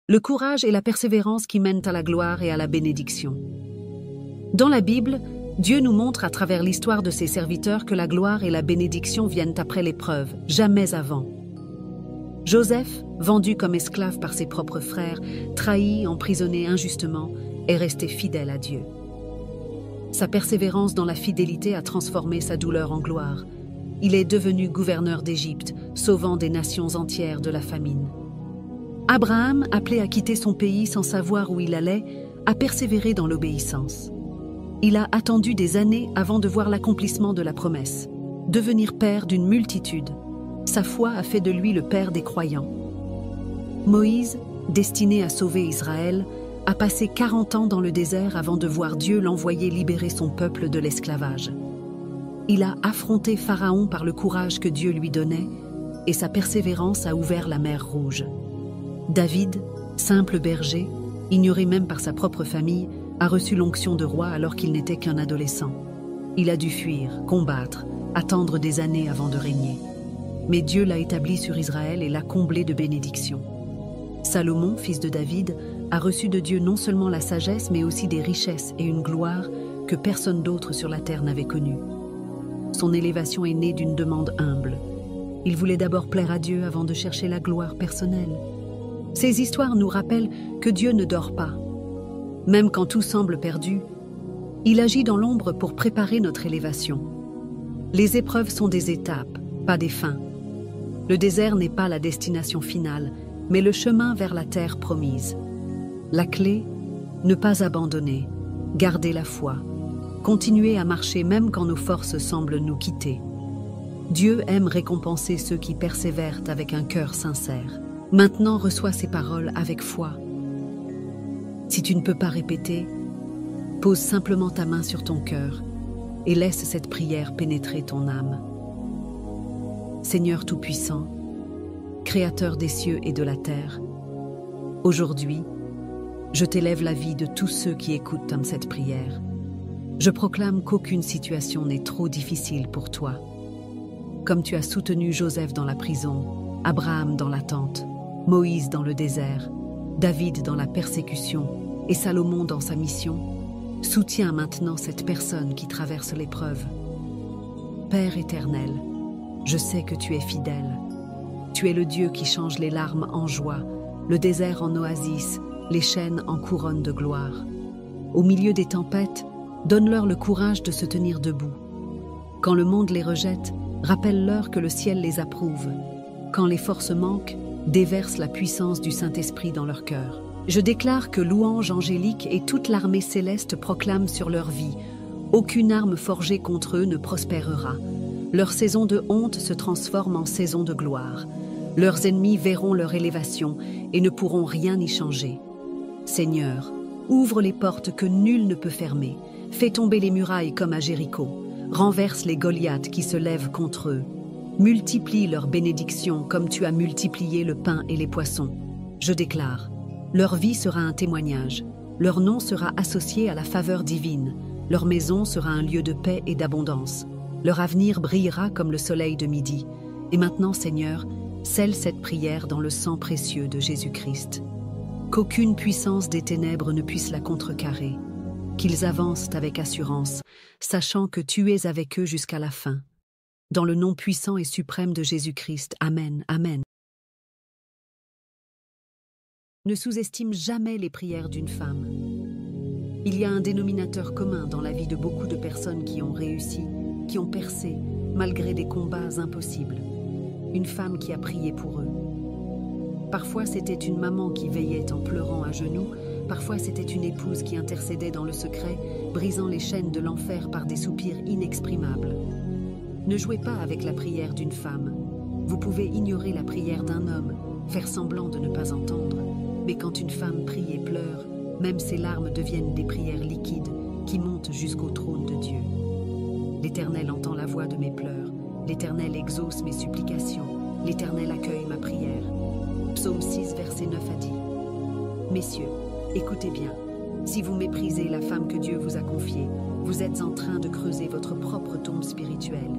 le courage et la persévérance qui mènent à la gloire et à la bénédiction. Dans la Bible, Dieu nous montre à travers l'histoire de ses serviteurs que la gloire et la bénédiction viennent après l'épreuve, jamais avant. Joseph, vendu comme esclave par ses propres frères, trahi, emprisonné injustement, est resté fidèle à Dieu. Sa persévérance dans la fidélité a transformé sa douleur en gloire. Il est devenu gouverneur d'Égypte, sauvant des nations entières de la famine. Abraham, appelé à quitter son pays sans savoir où il allait, a persévéré dans l'obéissance. Il a attendu des années avant de voir l'accomplissement de la promesse, devenir père d'une multitude. Sa foi a fait de lui le père des croyants. Moïse, destiné à sauver Israël, a passé 40 ans dans le désert avant de voir Dieu l'envoyer libérer son peuple de l'esclavage. Il a affronté Pharaon par le courage que Dieu lui donnait, et sa persévérance a ouvert la mer Rouge. David, simple berger, ignoré même par sa propre famille, a reçu l'onction de roi alors qu'il n'était qu'un adolescent. Il a dû fuir, combattre, attendre des années avant de régner. Mais Dieu l'a établi sur Israël et l'a comblé de bénédictions. Salomon, fils de David, a reçu de Dieu non seulement la sagesse, mais aussi des richesses et une gloire que personne d'autre sur la terre n'avait connue. Son élévation est née d'une demande humble. Il voulait d'abord plaire à Dieu avant de chercher la gloire personnelle. Ces histoires nous rappellent que Dieu ne dort pas. Même quand tout semble perdu, il agit dans l'ombre pour préparer notre élévation. Les épreuves sont des étapes, pas des fins. Le désert n'est pas la destination finale, mais le chemin vers la terre promise. La clé, ne pas abandonner, garder la foi, continuer à marcher même quand nos forces semblent nous quitter. Dieu aime récompenser ceux qui persévèrent avec un cœur sincère. Maintenant, reçois ces paroles avec foi. Si tu ne peux pas répéter, pose simplement ta main sur ton cœur et laisse cette prière pénétrer ton âme. Seigneur Tout-Puissant, Créateur des cieux et de la terre, aujourd'hui, je t'élève la vie de tous ceux qui écoutent cette prière. Je proclame qu'aucune situation n'est trop difficile pour toi. Comme tu as soutenu Joseph dans la prison, Abraham dans l'attente, Moïse dans le désert, David dans la persécution et Salomon dans sa mission, soutiens maintenant cette personne qui traverse l'épreuve. Père éternel, je sais que tu es fidèle. Tu es le Dieu qui change les larmes en joie, le désert en oasis, les chaînes en couronne de gloire. Au milieu des tempêtes, donne-leur le courage de se tenir debout. Quand le monde les rejette, rappelle-leur que le ciel les approuve. Quand les forces manquent, déverse la puissance du Saint-Esprit dans leur cœur. Je déclare que louange angélique et toute l'armée céleste proclament sur leur vie. Aucune arme forgée contre eux ne prospérera. Leur saison de honte se transforme en saison de gloire. Leurs ennemis verront leur élévation et ne pourront rien y changer. Seigneur, ouvre les portes que nul ne peut fermer. Fais tomber les murailles comme à Jéricho. Renverse les Goliaths qui se lèvent contre eux. Multiplie leurs bénédictions comme tu as multiplié le pain et les poissons. Je déclare, leur vie sera un témoignage. Leur nom sera associé à la faveur divine. Leur maison sera un lieu de paix et d'abondance. Leur avenir brillera comme le soleil de midi. Et maintenant, Seigneur, scelle cette prière dans le sang précieux de Jésus-Christ. Qu'aucune puissance des ténèbres ne puisse la contrecarrer. Qu'ils avancent avec assurance, sachant que tu es avec eux jusqu'à la fin. Dans le nom puissant et suprême de Jésus-Christ. Amen. Amen. Ne sous-estime jamais les prières d'une femme. Il y a un dénominateur commun dans la vie de beaucoup de personnes qui ont réussi, qui ont percé, malgré des combats impossibles. Une femme qui a prié pour eux. Parfois, c'était une maman qui veillait en pleurant à genoux. Parfois, c'était une épouse qui intercédait dans le secret, brisant les chaînes de l'enfer par des soupirs inexprimables. Ne jouez pas avec la prière d'une femme. Vous pouvez ignorer la prière d'un homme, faire semblant de ne pas entendre. Mais quand une femme prie et pleure, même ses larmes deviennent des prières liquides qui montent jusqu'au trône de Dieu. L'Éternel entend la voix de mes pleurs. L'Éternel exauce mes supplications. L'Éternel accueille ma prière. Psaume 6, verset 9 a dit. Messieurs, écoutez bien. Si vous méprisez la femme que Dieu vous a confiée, vous êtes en train de creuser votre propre tombe spirituelle.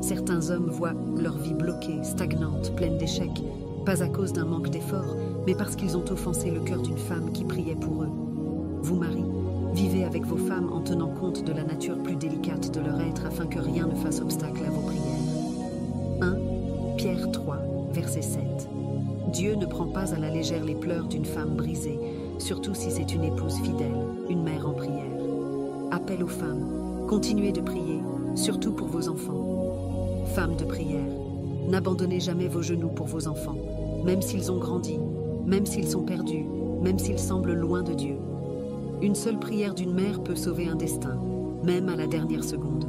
Certains hommes voient leur vie bloquée, stagnante, pleine d'échecs, pas à cause d'un manque d'efforts, mais parce qu'ils ont offensé le cœur d'une femme qui priait pour eux. Vous, maris, vivez avec vos femmes en tenant compte de la nature plus délicate de leur être afin que rien ne fasse obstacle à vos prières. 1 Pierre 3, verset 7. Dieu ne prend pas à la légère les pleurs d'une femme brisée, surtout si c'est une épouse fidèle, une mère en prière. Appel aux femmes, continuez de prier, surtout pour vos enfants. Femmes de prière, n'abandonnez jamais vos genoux pour vos enfants, même s'ils ont grandi, même s'ils sont perdus, même s'ils semblent loin de Dieu. Une seule prière d'une mère peut sauver un destin, même à la dernière seconde.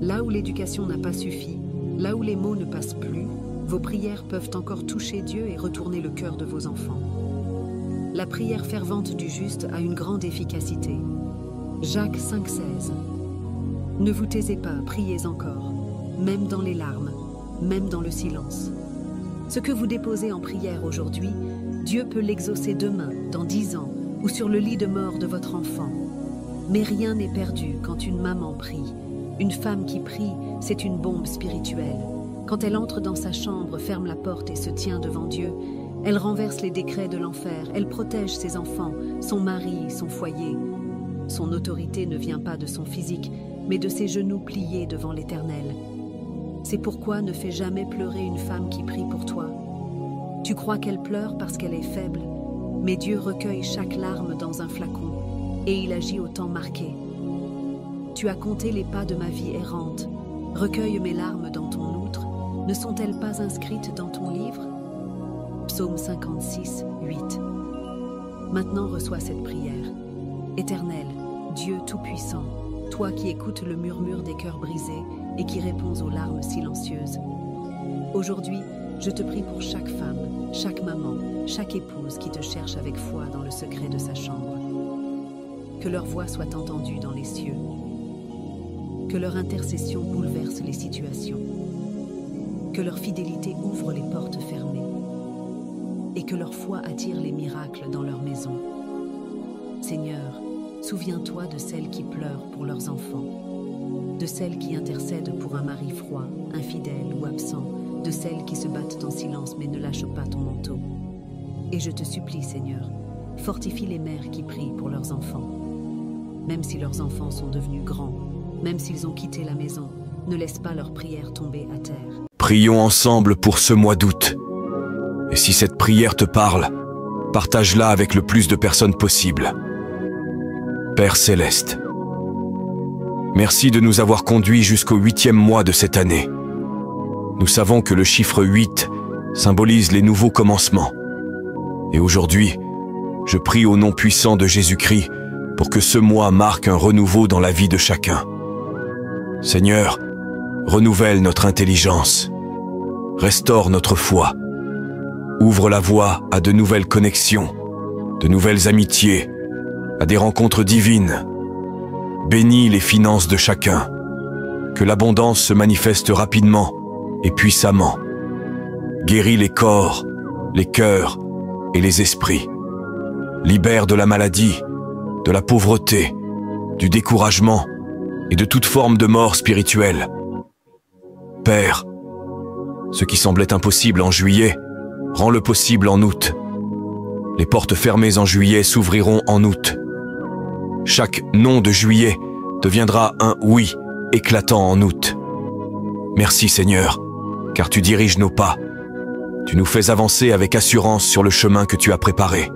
Là où l'éducation n'a pas suffi, là où les mots ne passent plus, vos prières peuvent encore toucher Dieu et retourner le cœur de vos enfants. La prière fervente du juste a une grande efficacité. Jacques 5,16. Ne vous taisez pas, priez encore, même dans les larmes, même dans le silence. Ce que vous déposez en prière aujourd'hui, Dieu peut l'exaucer demain, dans 10 ans, ou sur le lit de mort de votre enfant. Mais rien n'est perdu quand une maman prie. Une femme qui prie, c'est une bombe spirituelle. Quand elle entre dans sa chambre, ferme la porte et se tient devant Dieu, elle renverse les décrets de l'enfer, elle protège ses enfants, son mari, son foyer. Son autorité ne vient pas de son physique, mais de ses genoux pliés devant l'Éternel. C'est pourquoi ne fais jamais pleurer une femme qui prie pour toi. Tu crois qu'elle pleure parce qu'elle est faible, mais Dieu recueille chaque larme dans un flacon, et il agit au temps marqué. Tu as compté les pas de ma vie errante, recueille mes larmes dans ton outre, ne sont-elles pas inscrites dans ton livre? Psaume 56, 8. Maintenant reçois cette prière. Éternel, Dieu Tout-Puissant, toi qui écoutes le murmure des cœurs brisés et qui réponds aux larmes silencieuses. Aujourd'hui, je te prie pour chaque femme, chaque maman, chaque épouse qui te cherche avec foi dans le secret de sa chambre. Que leur voix soit entendue dans les cieux. Que leur intercession bouleverse les situations. Que leur fidélité ouvre les portes fermées. Et que leur foi attire les miracles dans leur maison. Seigneur, souviens-toi de celles qui pleurent pour leurs enfants, de celles qui intercèdent pour un mari froid, infidèle ou absent, de celles qui se battent en silence mais ne lâchent pas ton manteau. Et je te supplie, Seigneur, fortifie les mères qui prient pour leurs enfants. Même si leurs enfants sont devenus grands, même s'ils ont quitté la maison, ne laisse pas leurs prières tomber à terre. Prions ensemble pour ce mois d'août. Et si cette prière te parle, partage-la avec le plus de personnes possible. Père Céleste, merci de nous avoir conduits jusqu'au 8e mois de cette année. Nous savons que le chiffre 8 symbolise les nouveaux commencements. Et aujourd'hui, je prie au nom puissant de Jésus-Christ pour que ce mois marque un renouveau dans la vie de chacun. Seigneur, renouvelle notre intelligence, restaure notre foi, ouvre la voie à de nouvelles connexions, de nouvelles amitiés, à des rencontres divines. Bénis les finances de chacun, que l'abondance se manifeste rapidement et puissamment. Guéris les corps, les cœurs et les esprits. Libère de la maladie, de la pauvreté, du découragement et de toute forme de mort spirituelle. Père, ce qui semblait impossible en juillet, rends-le possible en août. Les portes fermées en juillet s'ouvriront en août. Chaque non de juillet deviendra un oui éclatant en août. Merci Seigneur, car tu diriges nos pas. Tu nous fais avancer avec assurance sur le chemin que tu as préparé.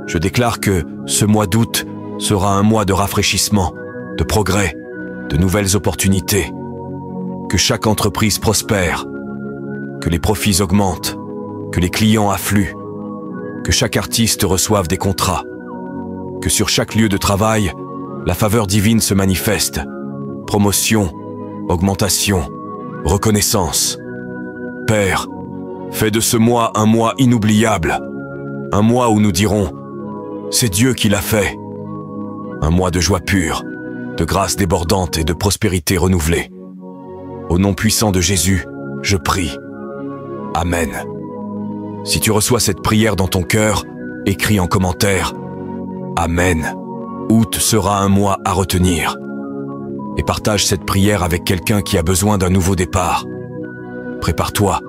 Je déclare que ce mois d'août sera un mois de rafraîchissement, de progrès, de nouvelles opportunités. Que chaque entreprise prospère, que les profits augmentent, que les clients affluent, que chaque artiste reçoive des contrats, que sur chaque lieu de travail, la faveur divine se manifeste. Promotion, augmentation, reconnaissance. Père, fais de ce mois un mois inoubliable, un mois où nous dirons « C'est Dieu qui l'a fait ». Un mois de joie pure, de grâce débordante et de prospérité renouvelée. Au nom puissant de Jésus, je prie. Amen. Si tu reçois cette prière dans ton cœur, écris en commentaire « Amen ». Août sera un mois à retenir. Et partage cette prière avec quelqu'un qui a besoin d'un nouveau départ. Prépare-toi,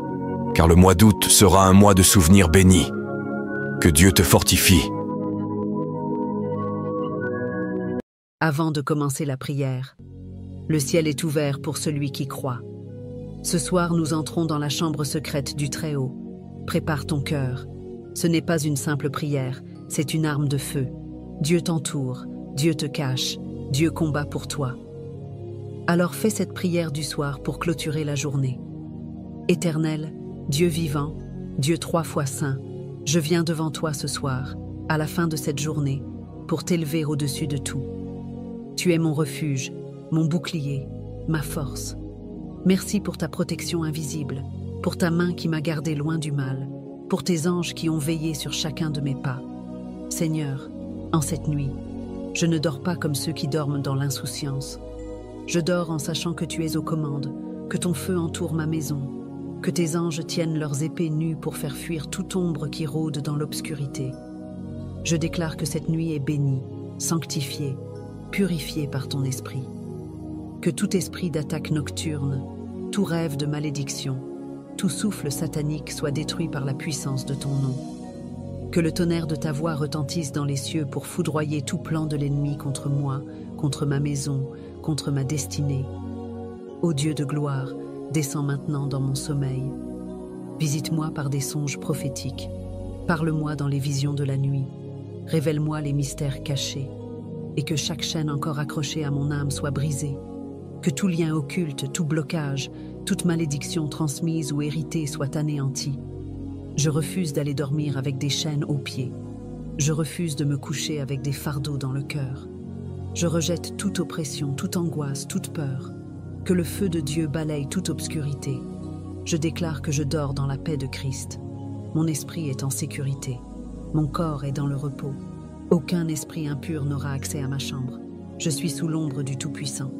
car le mois d'août sera un mois de souvenirs bénis, Que Dieu te fortifie. Avant de commencer la prière, le ciel est ouvert pour celui qui croit. Ce soir, nous entrons dans la chambre secrète du Très-Haut. Prépare ton cœur. Ce n'est pas une simple prière, c'est une arme de feu. Dieu t'entoure, Dieu te cache, Dieu combat pour toi. Alors fais cette prière du soir pour clôturer la journée. Éternel, Dieu vivant, Dieu 3 fois saint, je viens devant toi ce soir, à la fin de cette journée, pour t'élever au-dessus de tout. Tu es mon refuge, mon bouclier, ma force. Merci pour ta protection invisible, pour ta main qui m'a gardé loin du mal, pour tes anges qui ont veillé sur chacun de mes pas. Seigneur, en cette nuit, je ne dors pas comme ceux qui dorment dans l'insouciance. Je dors en sachant que tu es aux commandes, que ton feu entoure ma maison, que tes anges tiennent leurs épées nues pour faire fuir toute ombre qui rôde dans l'obscurité. Je déclare que cette nuit est bénie, sanctifiée, purifiée par ton esprit. Que tout esprit d'attaque nocturne, tout rêve de malédiction, tout souffle satanique soit détruit par la puissance de ton nom. Que le tonnerre de ta voix retentisse dans les cieux pour foudroyer tout plan de l'ennemi contre moi, contre ma maison, contre ma destinée. Ô Dieu de gloire, descends maintenant dans mon sommeil. Visite-moi par des songes prophétiques. Parle-moi dans les visions de la nuit. Révèle-moi les mystères cachés. Et que chaque chaîne encore accrochée à mon âme soit brisée. Que tout lien occulte, tout blocage, toute malédiction transmise ou héritée soit anéantie. Je refuse d'aller dormir avec des chaînes aux pieds. Je refuse de me coucher avec des fardeaux dans le cœur. Je rejette toute oppression, toute angoisse, toute peur. Que le feu de Dieu balaye toute obscurité. Je déclare que je dors dans la paix de Christ. Mon esprit est en sécurité. Mon corps est dans le repos. Aucun esprit impur n'aura accès à ma chambre. Je suis sous l'ombre du Tout-Puissant.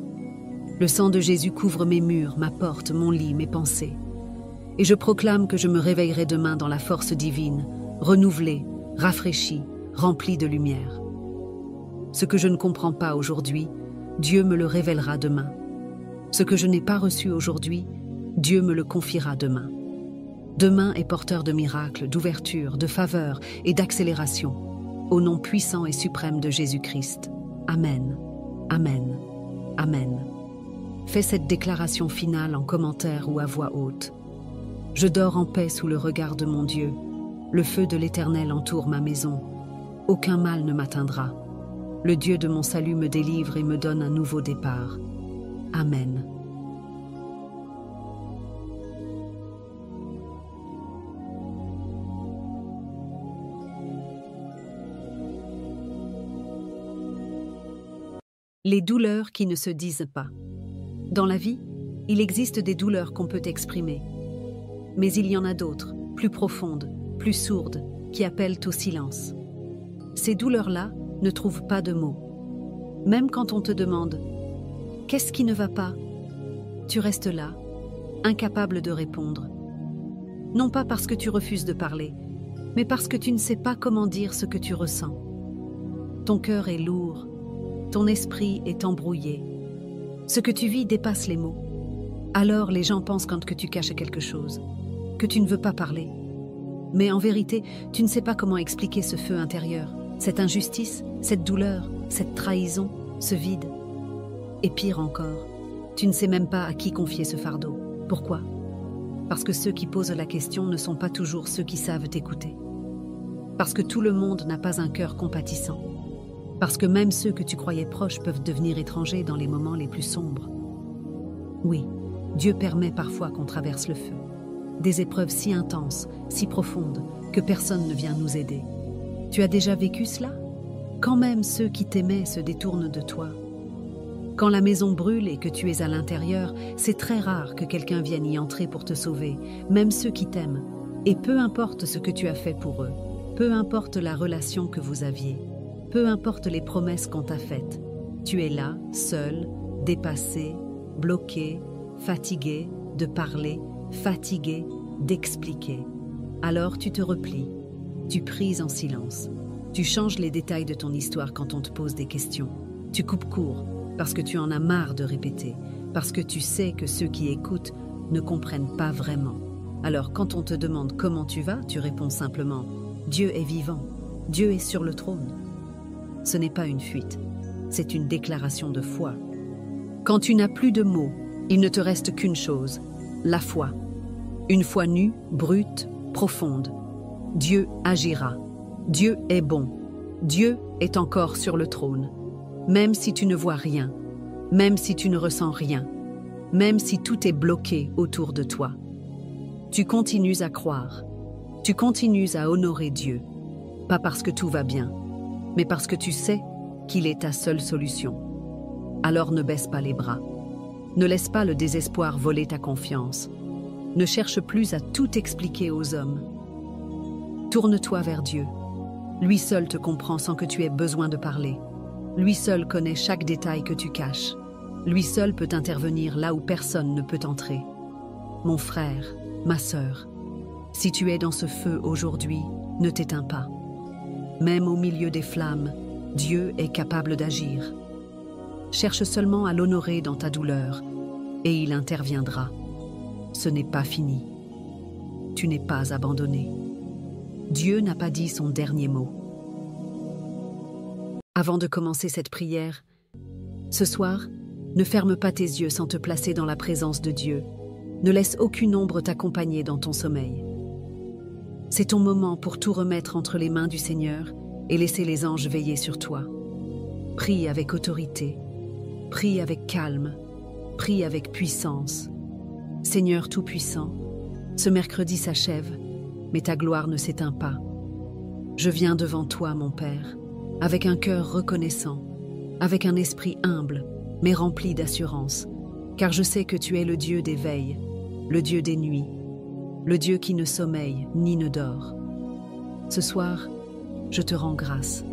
Le sang de Jésus couvre mes murs, ma porte, mon lit, mes pensées. Et je proclame que je me réveillerai demain dans la force divine, renouvelée, rafraîchie, remplie de lumière. Ce que je ne comprends pas aujourd'hui, Dieu me le révélera demain. Ce que je n'ai pas reçu aujourd'hui, Dieu me le confiera demain. Demain est porteur de miracles, d'ouverture, de faveur et d'accélération. Au nom puissant et suprême de Jésus-Christ. Amen. Amen. Amen. Fais cette déclaration finale en commentaire ou à voix haute. Je dors en paix sous le regard de mon Dieu. Le feu de l'Éternel entoure ma maison. Aucun mal ne m'atteindra. Le Dieu de mon salut me délivre et me donne un nouveau départ. Amen. Les douleurs qui ne se disent pas. Dans la vie, il existe des douleurs qu'on peut exprimer. Mais il y en a d'autres, plus profondes, plus sourdes, qui appellent au silence. Ces douleurs-là ne trouvent pas de mots. Même quand on te demande « Qu'est-ce qui ne va pas ?», tu restes là, incapable de répondre. Non pas parce que tu refuses de parler, mais parce que tu ne sais pas comment dire ce que tu ressens. Ton cœur est lourd, ton esprit est embrouillé. Ce que tu vis dépasse les mots. Alors les gens pensent que tu caches quelque chose, que tu ne veux pas parler. Mais en vérité, tu ne sais pas comment expliquer ce feu intérieur, cette injustice, cette douleur, cette trahison, ce vide. Et pire encore, tu ne sais même pas à qui confier ce fardeau. Pourquoi ? Parce que ceux qui posent la question ne sont pas toujours ceux qui savent t'écouter. Parce que tout le monde n'a pas un cœur compatissant. Parce que même ceux que tu croyais proches peuvent devenir étrangers dans les moments les plus sombres. Oui, Dieu permet parfois qu'on traverse le feu. Des épreuves si intenses, si profondes, que personne ne vient nous aider. Tu as déjà vécu cela ? Quand même ceux qui t'aimaient se détournent de toi. Quand la maison brûle et que tu es à l'intérieur, c'est très rare que quelqu'un vienne y entrer pour te sauver, même ceux qui t'aiment. Et peu importe ce que tu as fait pour eux, peu importe la relation que vous aviez, peu importe les promesses qu'on t'a faites, tu es là, seul, dépassé, bloqué, fatigué de parler, fatigué d'expliquer. Alors tu te replies, tu pries en silence, tu changes les détails de ton histoire quand on te pose des questions, tu coupes court parce que tu en as marre de répéter, parce que tu sais que ceux qui écoutent ne comprennent pas vraiment. Alors quand on te demande comment tu vas, tu réponds simplement « Dieu est vivant, Dieu est sur le trône. Ce n'est pas une fuite, c'est une déclaration de foi. Quand tu n'as plus de mots, il ne te reste qu'une chose, la foi. Une foi nue, brute, profonde. Dieu agira. Dieu est bon. Dieu est encore sur le trône. Même si tu ne vois rien, même si tu ne ressens rien, même si tout est bloqué autour de toi. Tu continues à croire. Tu continues à honorer Dieu. Pas parce que tout va bien, mais parce que tu sais qu'il est ta seule solution. Alors ne baisse pas les bras. Ne laisse pas le désespoir voler ta confiance. Ne cherche plus à tout expliquer aux hommes. Tourne-toi vers Dieu. Lui seul te comprend sans que tu aies besoin de parler. Lui seul connaît chaque détail que tu caches. Lui seul peut intervenir là où personne ne peut entrer. Mon frère, ma sœur, si tu es dans ce feu aujourd'hui, ne t'éteins pas. Même au milieu des flammes, Dieu est capable d'agir. Cherche seulement à l'honorer dans ta douleur, et il interviendra. Ce n'est pas fini. Tu n'es pas abandonné. Dieu n'a pas dit son dernier mot. Avant de commencer cette prière, ce soir, ne ferme pas tes yeux sans te placer dans la présence de Dieu. Ne laisse aucune ombre t'accompagner dans ton sommeil. C'est ton moment pour tout remettre entre les mains du Seigneur et laisser les anges veiller sur toi. Prie avec autorité, prie avec calme, prie avec puissance. Seigneur Tout-Puissant, ce mercredi s'achève, mais ta gloire ne s'éteint pas. Je viens devant toi, mon Père, avec un cœur reconnaissant, avec un esprit humble, mais rempli d'assurance, car je sais que tu es le Dieu des veilles, le Dieu des nuits, le Dieu qui ne sommeille ni ne dort. Ce soir, je te rends grâce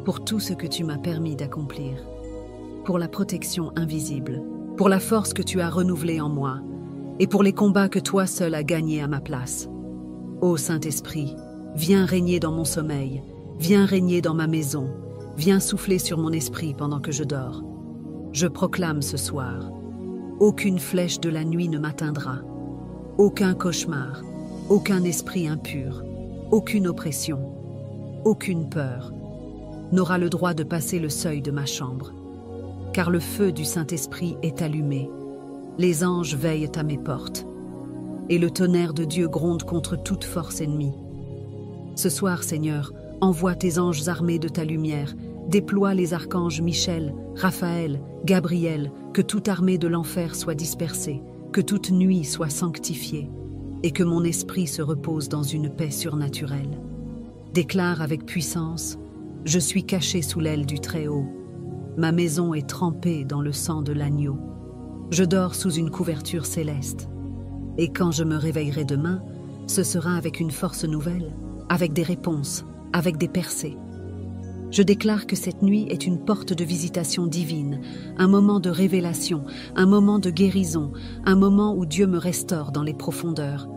pour tout ce que tu m'as permis d'accomplir, pour la protection invisible, pour la force que tu as renouvelée en moi, et pour les combats que toi seul as gagnés à ma place. Ô Saint-Esprit, viens régner dans mon sommeil, viens régner dans ma maison, viens souffler sur mon esprit pendant que je dors. Je proclame ce soir, aucune flèche de la nuit ne m'atteindra, aucun cauchemar, aucun esprit impur, aucune oppression, aucune peur n'aura le droit de passer le seuil de ma chambre, car le feu du Saint-Esprit est allumé, les anges veillent à mes portes, et le tonnerre de Dieu gronde contre toute force ennemie. Ce soir, Seigneur, envoie tes anges armés de ta lumière, déploie les archanges Michel, Raphaël, Gabriel, que toute armée de l'enfer soit dispersée, que toute nuit soit sanctifiée, et que mon esprit se repose dans une paix surnaturelle. Déclare avec puissance, je suis caché sous l'aile du Très-Haut. Ma maison est trempée dans le sang de l'agneau. Je dors sous une couverture céleste. Et quand je me réveillerai demain, ce sera avec une force nouvelle, avec des réponses, avec des percées. Je déclare que cette nuit est une porte de visitation divine, un moment de révélation, un moment de guérison, un moment où Dieu me restaure dans les profondeurs.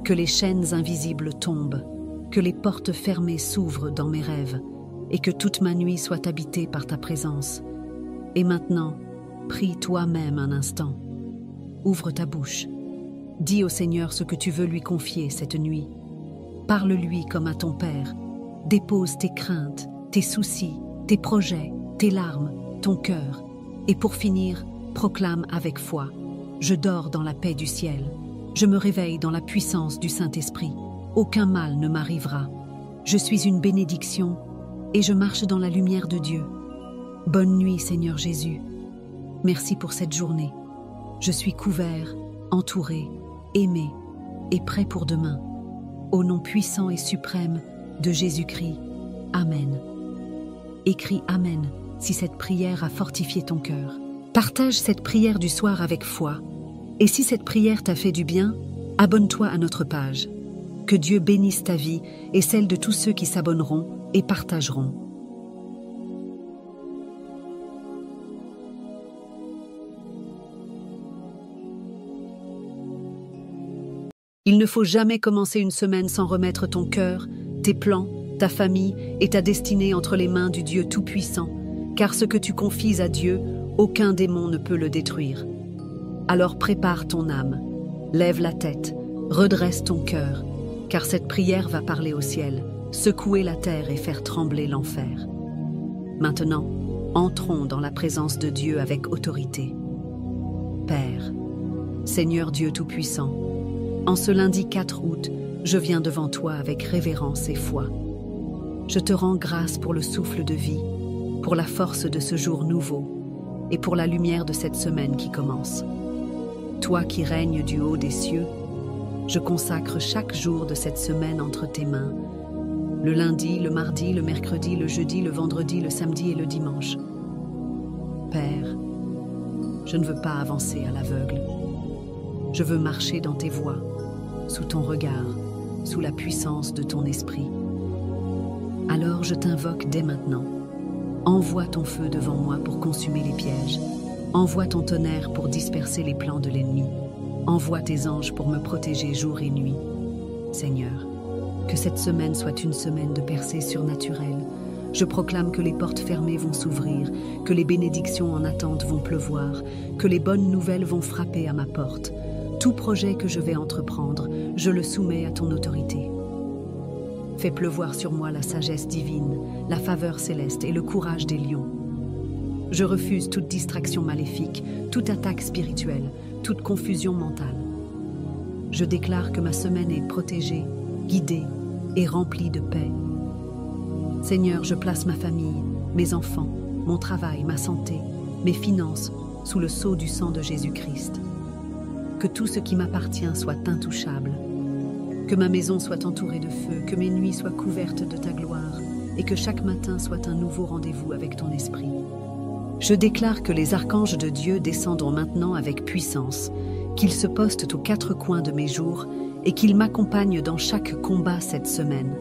Que les chaînes invisibles tombent, que les portes fermées s'ouvrent dans mes rêves, et que toute ma nuit soit habitée par ta présence. Et maintenant, prie toi-même un instant. Ouvre ta bouche. Dis au Seigneur ce que tu veux lui confier cette nuit. Parle-lui comme à ton Père. Dépose tes craintes, tes soucis, tes projets, tes larmes, ton cœur. Et pour finir, proclame avec foi. Je dors dans la paix du ciel. Je me réveille dans la puissance du Saint-Esprit. Aucun mal ne m'arrivera. Je suis une bénédiction et je marche dans la lumière de Dieu. Bonne nuit, Seigneur Jésus. Merci pour cette journée. Je suis couvert, entouré, aimé et prêt pour demain. Au nom puissant et suprême de Jésus-Christ. Amen. Écris Amen si cette prière a fortifié ton cœur. Partage cette prière du soir avec foi. Et si cette prière t'a fait du bien, abonne-toi à notre page. Que Dieu bénisse ta vie et celle de tous ceux qui s'abonneront et partageront. Il ne faut jamais commencer une semaine sans remettre ton cœur, tes plans, ta famille et ta destinée entre les mains du Dieu Tout-Puissant, car ce que tu confies à Dieu, aucun démon ne peut le détruire. Alors prépare ton âme, lève la tête, redresse ton cœur, car cette prière va parler au ciel, secouer la terre et faire trembler l'enfer. Maintenant, entrons dans la présence de Dieu avec autorité. Père, Seigneur Dieu Tout-Puissant, en ce lundi 4 août, je viens devant toi avec révérence et foi. Je te rends grâce pour le souffle de vie, pour la force de ce jour nouveau et pour la lumière de cette semaine qui commence. Toi qui règnes du haut des cieux, je consacre chaque jour de cette semaine entre tes mains, le lundi, le mardi, le mercredi, le jeudi, le vendredi, le samedi et le dimanche. Père, je ne veux pas avancer à l'aveugle. Je veux marcher dans tes voies, sous ton regard, sous la puissance de ton esprit. Alors je t'invoque dès maintenant. Envoie ton feu devant moi pour consumer les pièges. Envoie ton tonnerre pour disperser les plans de l'ennemi. Envoie tes anges pour me protéger jour et nuit. Seigneur, que cette semaine soit une semaine de percées surnaturelles. Je proclame que les portes fermées vont s'ouvrir, que les bénédictions en attente vont pleuvoir, que les bonnes nouvelles vont frapper à ma porte. Tout projet que je vais entreprendre, je le soumets à ton autorité. Fais pleuvoir sur moi la sagesse divine, la faveur céleste et le courage des lions. Je refuse toute distraction maléfique, toute attaque spirituelle, toute confusion mentale. Je déclare que ma semaine est protégée, guidée et remplie de paix. Seigneur, je place ma famille, mes enfants, mon travail, ma santé, mes finances sous le sceau du sang de Jésus-Christ. Que tout ce qui m'appartient soit intouchable. Que ma maison soit entourée de feu, que mes nuits soient couvertes de ta gloire et que chaque matin soit un nouveau rendez-vous avec ton esprit. Je déclare que les archanges de Dieu descendront maintenant avec puissance, qu'ils se postent aux 4 coins de mes jours et qu'ils m'accompagnent dans chaque combat cette semaine.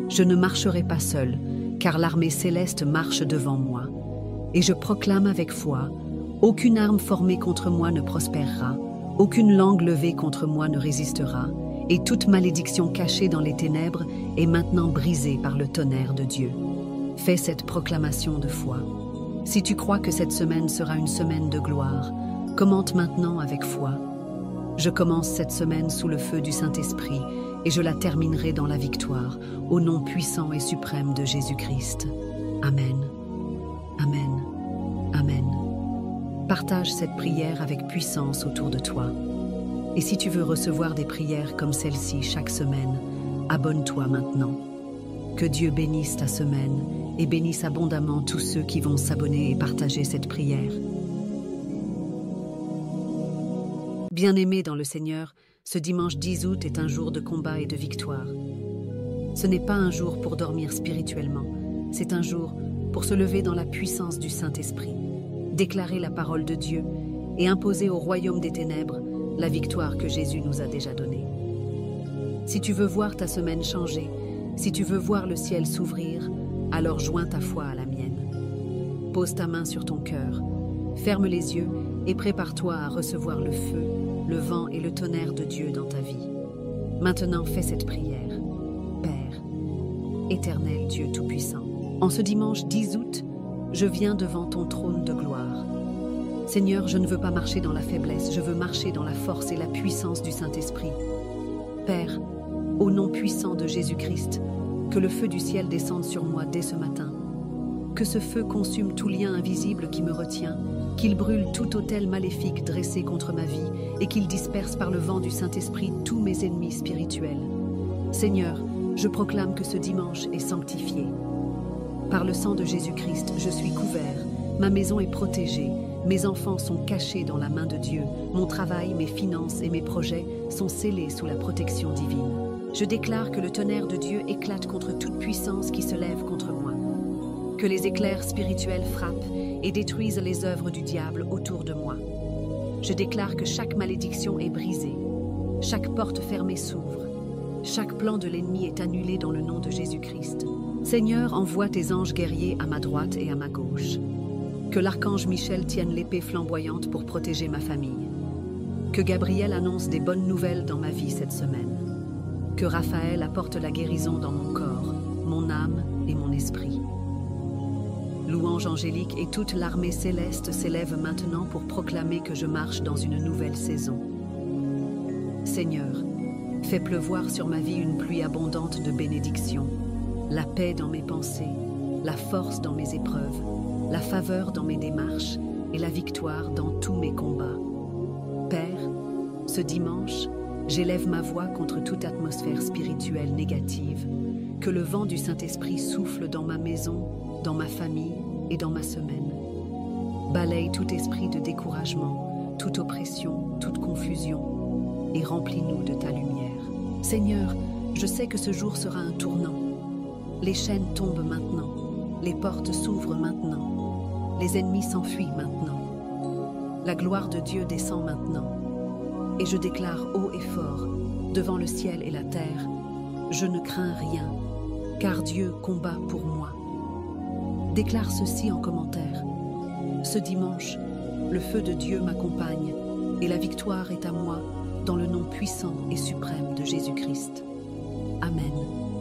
Je ne marcherai pas seul, car l'armée céleste marche devant moi. Et je proclame avec foi, aucune arme formée contre moi ne prospérera, aucune langue levée contre moi ne résistera, et toute malédiction cachée dans les ténèbres est maintenant brisée par le tonnerre de Dieu. Fais cette proclamation de foi. Si tu crois que cette semaine sera une semaine de gloire, commente maintenant avec foi. Je commence cette semaine sous le feu du Saint-Esprit et je la terminerai dans la victoire, au nom puissant et suprême de Jésus-Christ. Amen. Amen. Amen. Partage cette prière avec puissance autour de toi. Et si tu veux recevoir des prières comme celle-ci chaque semaine, abonne-toi maintenant. Que Dieu bénisse ta semaine et bénisse abondamment tous ceux qui vont s'abonner et partager cette prière. Bien-aimés dans le Seigneur, ce dimanche 10 août est un jour de combat et de victoire. Ce n'est pas un jour pour dormir spirituellement, c'est un jour pour se lever dans la puissance du Saint-Esprit, déclarer la parole de Dieu et imposer au royaume des ténèbres la victoire que Jésus nous a déjà donnée. Si tu veux voir ta semaine changer, si tu veux voir le ciel s'ouvrir, alors joins ta foi à la mienne. Pose ta main sur ton cœur, ferme les yeux et prépare-toi à recevoir le feu, le vent et le tonnerre de Dieu dans ta vie. Maintenant, fais cette prière. Père, éternel Dieu Tout-Puissant, en ce dimanche 10 août, je viens devant ton trône de gloire. Seigneur, je ne veux pas marcher dans la faiblesse, je veux marcher dans la force et la puissance du Saint-Esprit. Père, au nom puissant de Jésus-Christ, que le feu du ciel descende sur moi dès ce matin. Que ce feu consume tout lien invisible qui me retient, qu'il brûle tout autel maléfique dressé contre ma vie et qu'il disperse par le vent du Saint-Esprit tous mes ennemis spirituels. Seigneur, je proclame que ce dimanche est sanctifié. Par le sang de Jésus-Christ, je suis couvert, ma maison est protégée, mes enfants sont cachés dans la main de Dieu, mon travail, mes finances et mes projets sont scellés sous la protection divine. Je déclare que le tonnerre de Dieu éclate contre toute puissance qui se lève contre moi. Que les éclairs spirituels frappent et détruisent les œuvres du diable autour de moi. Je déclare que chaque malédiction est brisée, chaque porte fermée s'ouvre, chaque plan de l'ennemi est annulé dans le nom de Jésus-Christ. Seigneur, envoie tes anges guerriers à ma droite et à ma gauche. Que l'archange Michel tienne l'épée flamboyante pour protéger ma famille. Que Gabriel annonce des bonnes nouvelles dans ma vie cette semaine. Que Raphaël apporte la guérison dans mon corps, mon âme et mon esprit. Louange angélique et toute l'armée céleste s'élève maintenant pour proclamer que je marche dans une nouvelle saison. Seigneur, fais pleuvoir sur ma vie une pluie abondante de bénédictions. la paix dans mes pensées, la force dans mes épreuves, la faveur dans mes démarches et la victoire dans tous mes combats. Père, ce dimanche, j'élève ma voix contre toute atmosphère spirituelle négative. Que le vent du Saint-Esprit souffle dans ma maison, dans ma famille et dans ma semaine. Balaye tout esprit de découragement, toute oppression, toute confusion, et remplis-nous de ta lumière. Seigneur, je sais que ce jour sera un tournant. Les chaînes tombent maintenant, les portes s'ouvrent maintenant, les ennemis s'enfuient maintenant. La gloire de Dieu descend maintenant. Et je déclare haut et fort, devant le ciel et la terre, je ne crains rien, car Dieu combat pour moi. Déclare ceci en commentaire. Ce dimanche, le feu de Dieu m'accompagne et la victoire est à moi dans le nom puissant et suprême de Jésus-Christ. Amen.